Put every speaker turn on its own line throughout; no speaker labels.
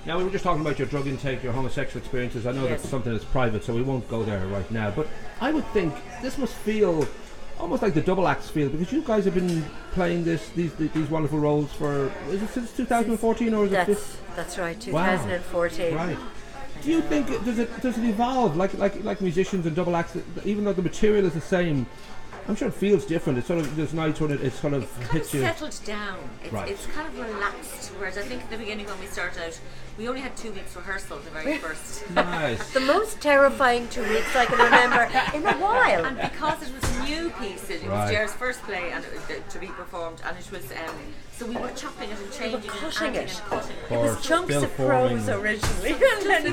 Now, we were just talking about your drug intake, your homosexual experiences. I know that's something that's private, so we won't go there right now. But I would think this must feel almost like the double acts feel, because you guys have been playing these wonderful roles for, is it since 2014 or is it this?
That's right, 2014.
Wow. Right. Do you think does it evolve like musicians and double acts? Even though the material is the same, I'm sure it feels different. It's sort of, there's nights when it sort of hits you.
It's settled down. It's kind of relaxed. Whereas I think at the beginning when we started out, we only had 2 weeks rehearsal the very first.
Nice.
The most terrifying 2 weeks I can remember in a while.
And because it was a new piece, it was Jer's first play and to be performed, and it was so we were chopping it and changing
it, cutting it.
It
was chunks of prose originally, and then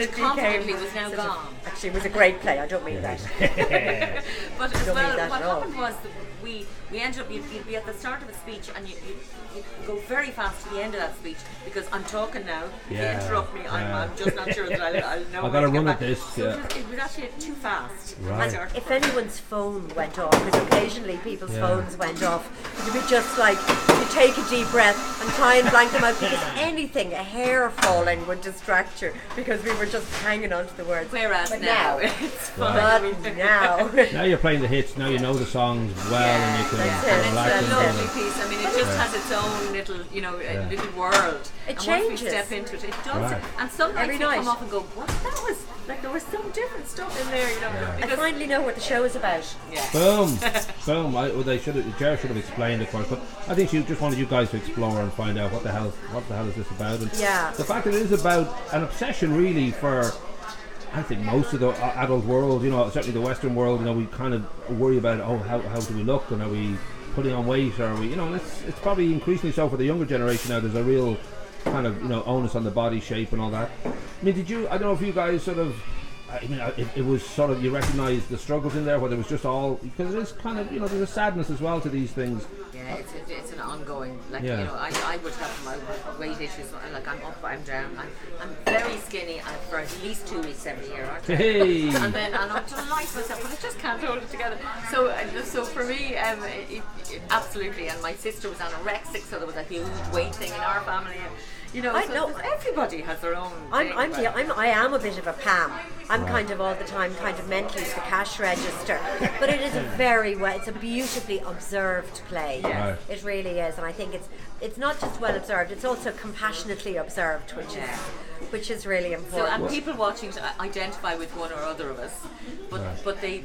it became
was now gone.
Actually, it was a great play. I don't mean that.
But as well, what happened was that we ended up, you'd be at the start of a speech and you'd go very fast to the end of that speech, because I'm talking now. If you interrupt me, I'm just not sure that I'll know.
I've got to run at this.
So it was actually too fast.
Right.
If anyone's phone went off, because occasionally people's phones went off, you'd be just like, you take a deep breath and try and blank them out, because anything, a hair falling would distract you, because we were just hanging on to the words.
Whereas now it's fun.
But
now you're playing the hits, now you know the songs well, and you can relax.
It's a lovely piece. I mean, it just has its own little, little world.
It
and
changes.
Once we step into it, it does.
Right.
And some nights we come off and go, what? That was like there was some different stuff in there,
I finally know what the show is about.
Yeah. Boom. Jer should have explained, of course, but I think she just wanted you guys to explore and find out what the hell is this about. And the fact that it is about an obsession, really, for, I think, most of the adult world, certainly the Western world, we kind of worry about, how do we look, and are we putting on weight, or are we, it's probably increasingly so for the younger generation now. There's a real kind of, onus on the body shape and all that. I mean, I don't know if you guys sort of, it was sort of, you recognise the struggles in there, whether it was just all, because it is kind of, there's a sadness as well to these things.
Yeah, it's an ongoing, I would have my weight issues, like I'm up, I'm down, I'm very skinny for at least 2 weeks every year, aren't I?
Hey!
And then I'm delighted myself, but I just can't hold it together. So for me, it absolutely, and my sister was anorexic, so there was a huge weight thing in our family. Everybody has their own.
I am a bit of a Pam. I'm kind of all the time, kind of mentally the cash register. But it is it's a beautifully observed play.
Yeah.
Right.
It really is, and I think it's not just well observed; it's also compassionately observed, which is really important.
So, and people watching identify with one or other of us, but they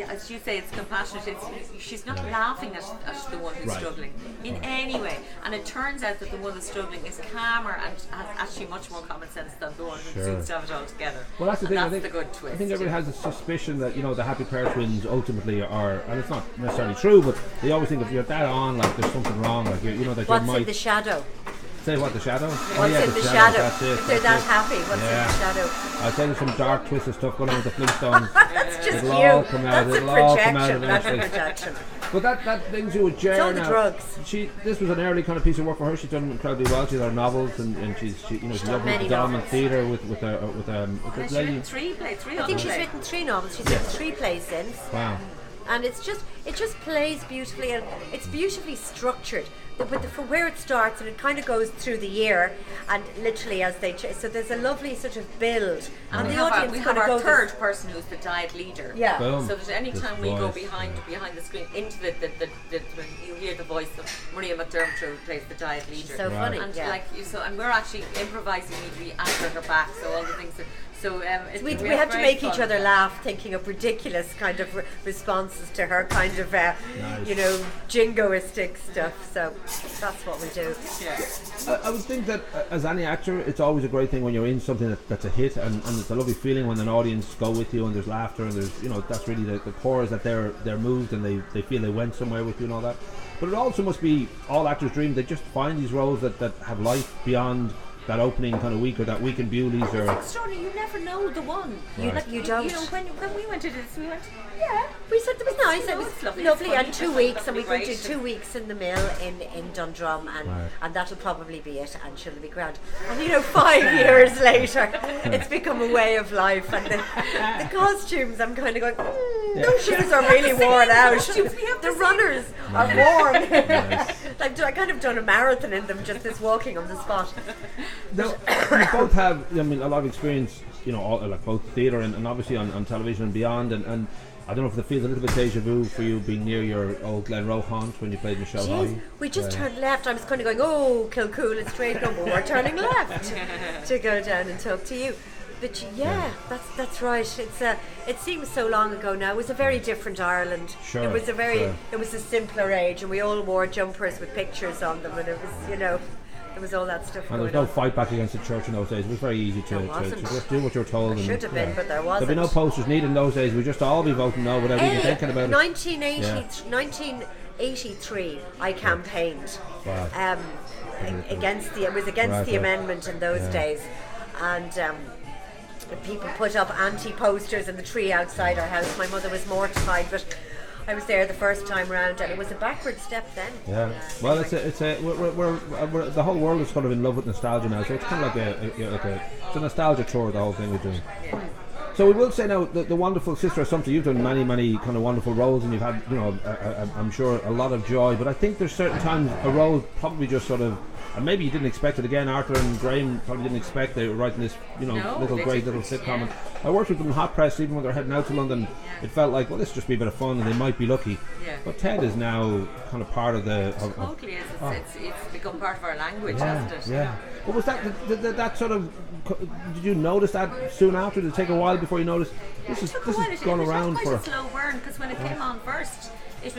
as you say, it's compassionate. She's not laughing at the one who's struggling in any way, and it turns out that the one who's struggling is calmer and has actually much more common sense than the one who seems to have it all together.
Well, that's the thing.
That's the good twist.
I think everybody has a suspicion that the happy pair twins ultimately are, and it's not necessarily true, but they always think if you're that on, like there's something wrong, like that
What's in the shadow?
Say what, the shadow?
What's in the shadow?
That's it.
If they're that happy, what's in the shadow?
I'd say there's some dark, twisted stuff going on with the Flintstones.
That's just
it'll all come out.
That's
it'll
a
all come out
projection. That's a
eventually.
projection.
But that brings you with Jer
It's all
now.
the drugs.
This was an early kind of piece of work for her. She's done incredibly well. She's done novels, and she's done
many
development
novels.
theatre with
She's written three plays.
I think she's written 3 novels. She's written 3 plays since.
Wow.
And it just plays beautifully, and it's beautifully structured. For where it starts, and it kind of goes through the year, and literally as they so there's a lovely sort of build, and the audience
we
kind
have
of
our
goes
third person who's the diet leader.
Yeah.
Boom.
So that any time we go
voice,
behind the screen into the when you hear the voice of Maria McDermott, who plays the diet leader.
So funny.
And
Yeah.
and we're actually improvising immediately after her back. So all the things that. So
we have to make each other laugh, thinking of ridiculous kind of responses to her kind of jingoistic stuff. So that's what we do.
Yeah.
I would think that as any actor, it's always a great thing when you're in something that's a hit, and it's a lovely feeling when an audience go with you and there's laughter, and there's that's really the core is that they're moved and they feel they went somewhere with you and all that. But it also must be all actors' dream. They just find these roles that have life beyond that opening kind of week or that week in Bewley's.
It's extraordinary. You never know the one.
Right.
You don't.
When we went to this, we went.
We said it was nice. It was lovely, and 2 weeks, and we could do
great.
2 weeks in the mill in Dundrum, and that'll probably be it, and she'll be grand. And 5 years later, it's become a way of life, and the costumes, I'm kind of going, Those shoes are really worn out. The runners are worn.
Nice.
I kind of done a marathon in them, just walking on the spot.
Now, you both have, I mean, a lot of experience, you know, all, like both theatre and obviously on television and beyond, and I don't know if it feels a little bit deja vu for you being near your old Glenroe haunt when you played Michelle High.
We just turned left. I was kind of going, oh, Kilcool, it's straight number. We're turning left to go down and talk to you. But that's right. It seems so long ago now. It was a very different Ireland.
Sure.
It was it was a simpler age, and we all wore jumpers with pictures on them, and it was, you know, there was all that stuff.
And there was no fight back against the church in those days. It was very easy to just do what you're told.
There should have been, but there wasn't.
There'd be no posters needed in those days. We'd just all be voting no without even thinking about it.
1983, I campaigned against the amendment in those days, and people put up anti-posters in the tree outside our house. My mother was mortified, but I was there the first time round, and it was a backward step then.
Yeah. Well, we're the whole world is kind of in love with nostalgia now, so it's kind of like it's a nostalgia tour. The whole thing we're doing. Yeah. So we will say now the wonderful Sister Assumpta, you've done many kind of wonderful roles, and you've had, you know, I'm sure a lot of joy. But I think there's certain times a role probably just sort of. And maybe you didn't expect it again. Arthur and Graham probably didn't expect they were writing this, you know, great little sitcom. And I worked with them in Hot Press, even when they're heading out to London. It felt like, well, this will just be a bit of fun, and they might be lucky. Yeah. But Ted is now kind of part of the.
Totally is. It's become part of our language, hasn't it?
Yeah. But was that sort of? Did you notice that soon after? Did it take a while before you noticed this is gone around for?
It was quite a slow burn, because when it came on first. It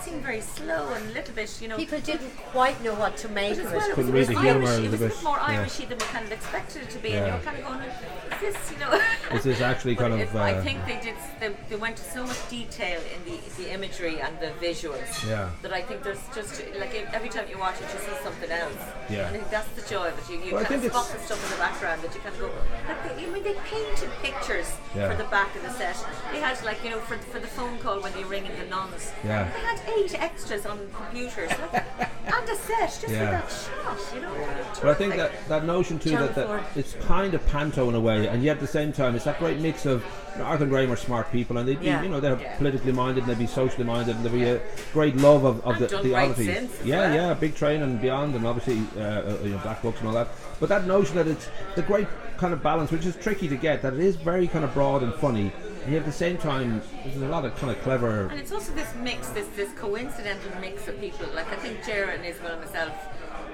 seemed very slow and a little bit, you know.
People didn't quite know what to make of it.
Couldn't read the humour.
It was a bit more Irishy than we kind of expected it to be, and you were kind of going, is this, you know?
Is this actually kind of?
I think they went to so much detail in the imagery and the visuals. Yeah. That I think there's just like every time you watch it, you see something else. Yeah. And I think that's the joy of it. You kind of spot the stuff in the background that you kind of go. Like they painted pictures for the back of the set. They had, like, you know, for the phone call when they ring in the nuns. Yeah. They had 8 extras on computers, and a set just for that shot, you know.
But I think that notion too that it's kind of panto in a way, and yet at the same time it's that great mix of, you know, Arthur and Graham are smart people, and they'd be, you know, they're politically minded, and they'd be socially minded, and there'd be a great love of the oddities. Yeah, Big Train and beyond, and obviously you know, Black Books and all that. But that notion that it's the great kind of balance, which is tricky to get, that it is very kind of broad and funny. And yet at the same time, there's a lot of kind of clever.
And it's also this mix, this coincidental mix of people. Like I think Jared and Isobel and myself,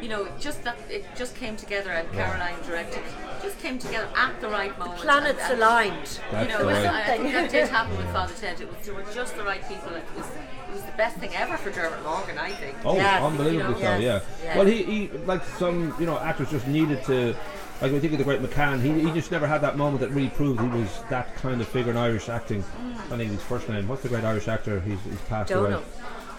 you know, just that it just came together, and Caroline directed. Just came together at the right moment.
Planets aligned.
You know, I think that did happen with Father Ted. They were just the right people. It was the best thing ever for Dermot Morgan, I think.
Oh, unbelievably so. Yeah. Well, he like some, you know, actors just needed to. Like we think of the great McCann, he just never had that moment that really proved he was that kind of figure in Irish acting. I think his first name. What's the great Irish actor? He's passed away.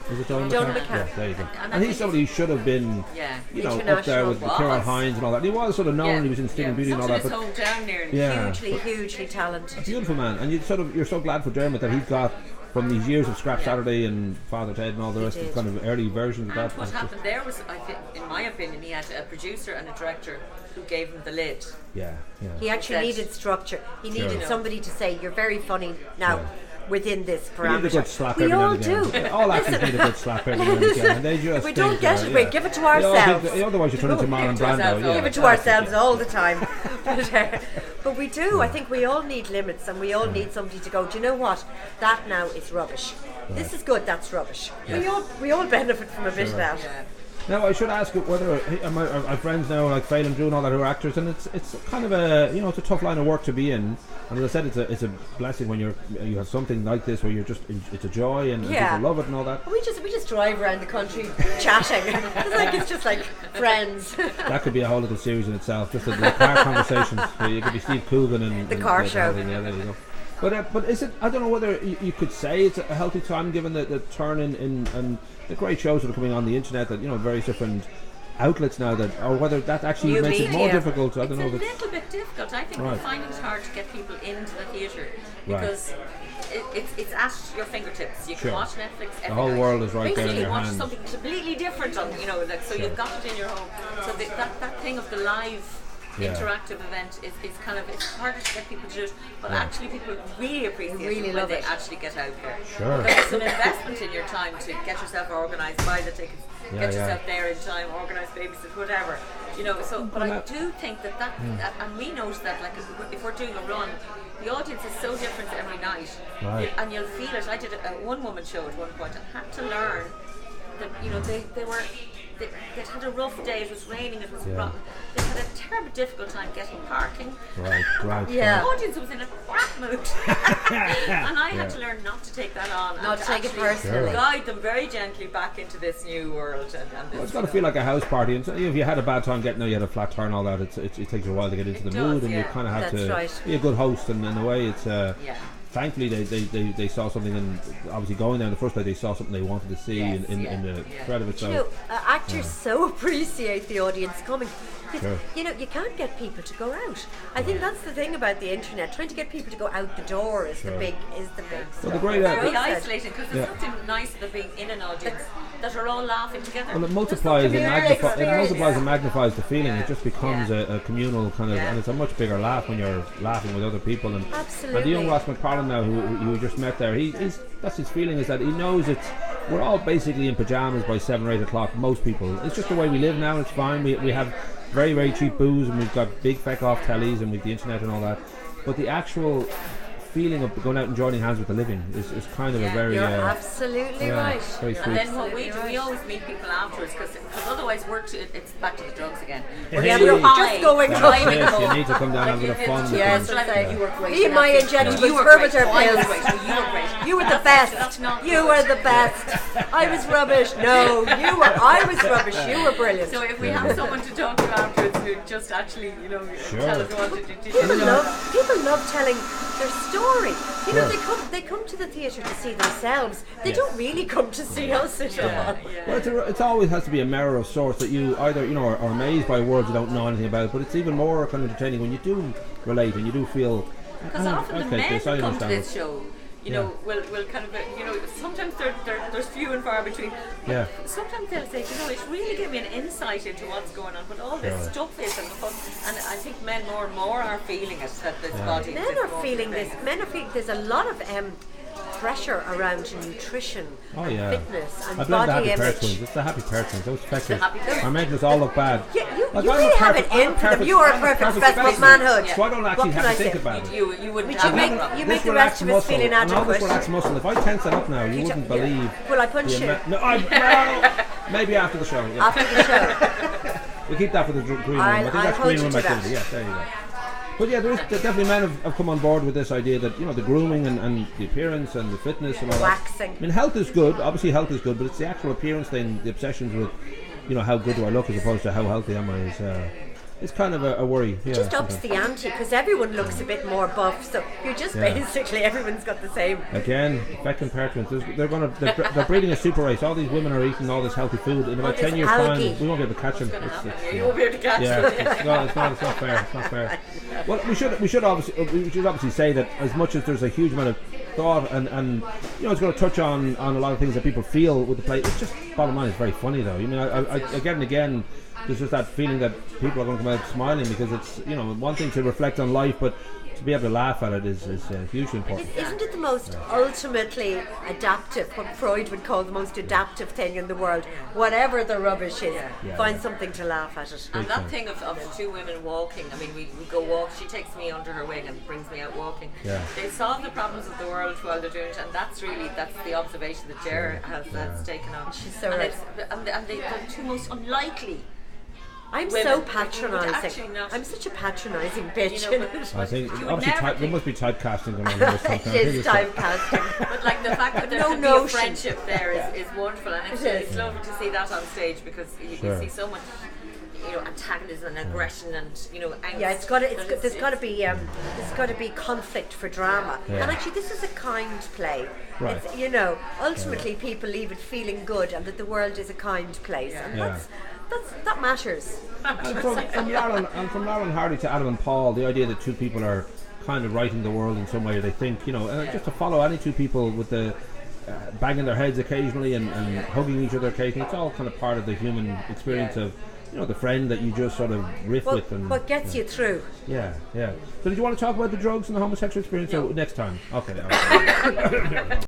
Is it Donald McCann?
Yeah,
there you go. And he's somebody who should have been, you know, up there with Kieran Hines and all that. He was sort of known. He was in Sting and Beauty and all that.
But hometown nearly.
Hugely talented.
A beautiful man, and you're so glad for Dermot that he got. From these years of Scrap Saturday and Father Ted and all the rest of kind of early versions of that.
What happened there was, I think, in my opinion, he had a producer and a director who gave him the lid.
Yeah.
He actually needed structure. He needed somebody to say, "You're very funny now." Within this parameter,
we need a good slap every
now
and again. All actors need a good slap every now and again. And they just
if we don't get it, we give it to ourselves.
Otherwise, you turn into Marlon Brando.
Give it to ourselves all the time. But we do. I think we all need limits, and we all need somebody to go, do you know what? That now is rubbish. This is good. That's rubbish. We all benefit from a bit of that.
Now I should ask whether our friends now like Phelan Drew and all that who are actors, and it's kind of a, you know, it's a tough line of work to be in. And as I said, it's a blessing when you have something like this where you're just it's a joy and people love it and all that.
We just drive around the country chatting. It's just like friends.
That could be a whole little series in itself, just the car conversations. You could be Steve Coogan and
the car show.
Yeah, there you go. But is it? I don't know whether you could say it's a healthy time given the turn in and the great shows that are coming on the internet, that, you know, various different outlets now, that, or whether that actually makes it more difficult. I don't know.
It's a little bit difficult. I think we're finding it hard to get people into the theatre because it's at your fingertips. You can watch Netflix every
The whole
night.
world is right there in your
watch
hands.
something completely different on, you know, like, so you've got it in your home. So that thing of the live interactive event is kind of, it's harder to get people to do it, but actually people really appreciate it when they actually get out there.
Sure.
Because it's an investment in your time to get yourself organised, buy the tickets, get yourself there in time, organise babysit, whatever. You know, so, but I do think that and we notice that, like, if we're doing a run, the audience is so different every night, and you'll feel it. I did a one-woman show at one point and had to learn that, you know, they'd had a rough day, it was raining, it was rotten. They had a terrible difficult time getting parking. The audience was in a crap mood. And I had to learn not to take that on.
Not
and
take it personally.
Guide them very gently back into this new world. And
It's got to feel like a house party. And so if you had a bad time getting there, you had a flat tire and all that, it takes you a while to get into the mood, and you kind of have to be a good host. And in a way, it's... Thankfully, they saw something, and obviously going there in the first place, they saw something they wanted to see in the thread of it. So,
you know, actors so appreciate the audience coming. You know, you can't get people to go out. I think that's the thing about the internet. Trying to get people to go out the door is the big
Well, the great
it's very isolating, because there's something nice about being in an audience that are all laughing together.
Well, it multiplies and magnifies the feeling. It just becomes a communal kind of, and it's a much bigger laugh when you're laughing with other people. And the young Ross McFarlane now, who we just met there, that's his feeling, is that he knows we're all basically in pajamas by 7 or 8 o'clock. Most people, it's just the way we live now. It's fine. We have very, very cheap booze, and we've got big feck off tellies, and we've the internet and all that. But the actual feeling of going out and joining hands with the living is kind of a very...
You're absolutely right.
Very sweet.
And then what we do, we always meet people afterwards, because otherwise it's back to the drugs again.
We're just going home.
Yes, you need to come down and have a bit of fun.
Yes,
you were great.
Be my injectable permitter pills.
You were great.
You were the best. You were the best. I was rubbish. No, I was rubbish. You were brilliant.
So if we have someone to talk to afterwards who just actually, you know, tell us what to do.
People love telling their story. You know, they come to the theatre to see themselves. They don't really come to see us at all.
Well, it always has to be a mirror of sorts, that you either, you know, are amazed by words you don't know anything about, but it's even more kind of entertaining when you do relate and you do feel.
Because often the men who come to this show, you know, will kind of, you know, sometimes there's few and far between. But sometimes they'll say, you know, it really gave me an insight into what's going on, but all this stuff is, and I think men more and more are feeling it, that this body.
Men are feeling this. Men are feeling. There's a lot of pressure around nutrition, fitness, and body image.
It's the happy persons. Those feckers are making us all look bad.
You really have it in for them. You are a perfect specimen of manhood.
So I don't actually have to think about it.
You wouldn't
you make the rest of us feel inadequate.
This relaxed muscle. If I tense it up now, you wouldn't believe.
Will I punch you?
No, maybe after the show.
After the show.
We keep that for the green room. I think that's green room activity. Yeah, there you go. But yeah, there's definitely men have come on board with this idea that, you know, the grooming and the appearance and the fitness and all
waxing.
that. I mean, health is good. Obviously, health is good, but it's the actual appearance thing, the obsessions with, you know, how good do I look as opposed to how healthy am I it's kind of a worry.
It just ups the ante, because everyone looks a bit more buff, so you're just basically, everyone's got the same.
Again, back in parchments, they're breeding a super race. All these women are eating all this healthy food. In about 10 years' time, we won't be able to catch them.
You won't be able to catch them.
It's not fair. It's not fair. Well, we should obviously say that as much as there's a huge amount of thought and you know, it's going to touch on a lot of things that people feel with the play. It's just, bottom line, it's very funny though. I mean, I again and again, there's just that feeling that people are going to come out smiling, because it's, you know, one thing to reflect on life, but to be able to laugh at it is hugely important.
Isn't it the most ultimately adaptive, what Freud would call the most adaptive thing in the world? Whatever the rubbish is, find something to laugh at it.
And that thing of two women walking, I mean, we go walk, she takes me under her wing and brings me out walking. They solve the problems of the world while they're doing it, and that's the observation that Ger has taken on.
She's so right.
And they're two most unlikely.
I'm so patronising. I'm such a patronising bitch.
You know,
I think obviously there must be typecasting going on.
It is typecasting.
But like the fact that there can be a friendship there is wonderful, and it's lovely to see that on stage, because you see so much, you know, antagonism and aggression and, you know, angst.
Yeah, there's got to be conflict for drama. And actually, this is a kind play. Right. It's, you know, ultimately people leave it feeling good, and that the world is a kind place, and that matters.
And from Lauren Hardy to Adam and Paul, the idea that two people are kind of writing the world in some way, they think, you know, just to follow any two people with the banging their heads occasionally and hugging each other occasionally, it's all kind of part of the human experience of you know, the friend that you just sort of riff with. And
what gets you through.
Yeah. So did you want to talk about the drugs and the homosexual experience next time? Okay.